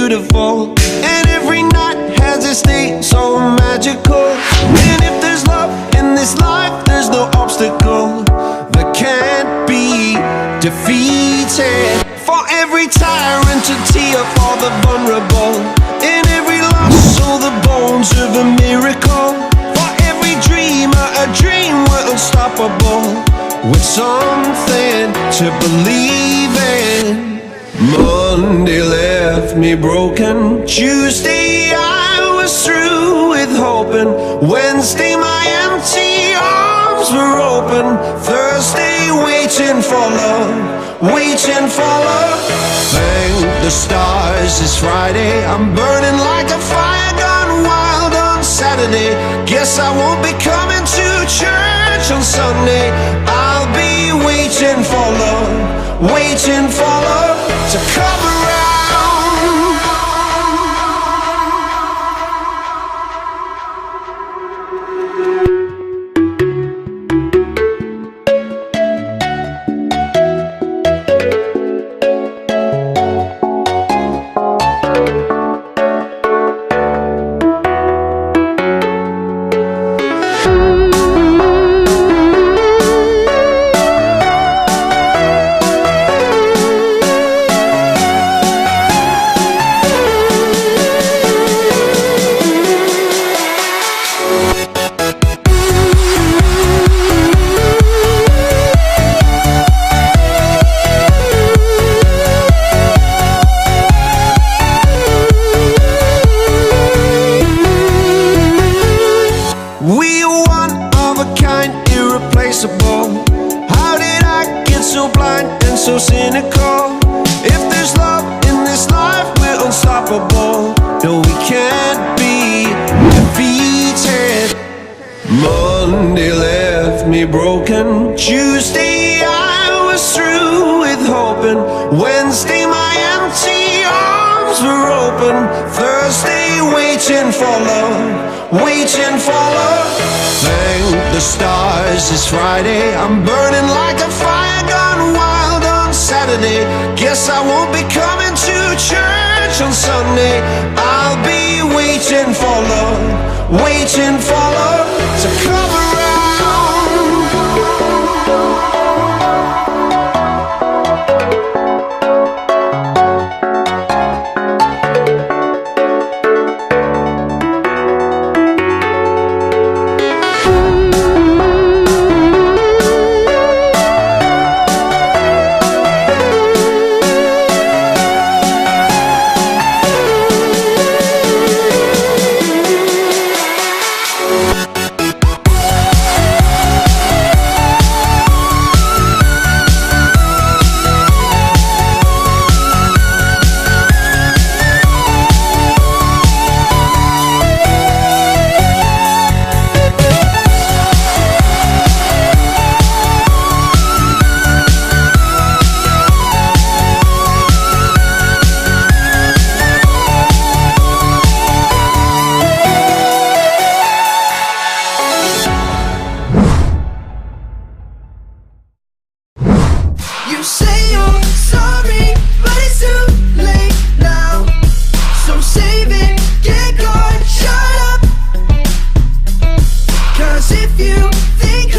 beautiful, and every night has its day so magical. And if there's love in this life, there's no obstacle that can't be defeated. For every tyrant to tear for the vulnerable, in every loss all the bones of a miracle. For every dreamer a dream we're unstoppable, with something to believe in. Monday left me broken, Tuesday I was through with hoping, Wednesday my empty arms were open, Thursday waiting for love, waiting for love. Thank the stars it's Friday, I'm burning like a fire gone wild on Saturday. Guess I won't be coming to church on Sunday. I'll be waiting for love, waiting for love to come around. How did I get so blind and so cynical? If there's love in this life, we're unstoppable. No, we can't be defeated. Monday left me broken, Tuesday I was through with hoping, Wednesday my empty arms were open, Thursday waiting for love, waiting for love. Thank the stars it's Friday, I'm burning like a fire gone wild on Saturday. Guess I won't be coming to church on Sunday. I'll be waiting for love, waiting for love to come around. You say you're sorry, but it's too late now. So save it, get caught, shut up. 'Cause if you think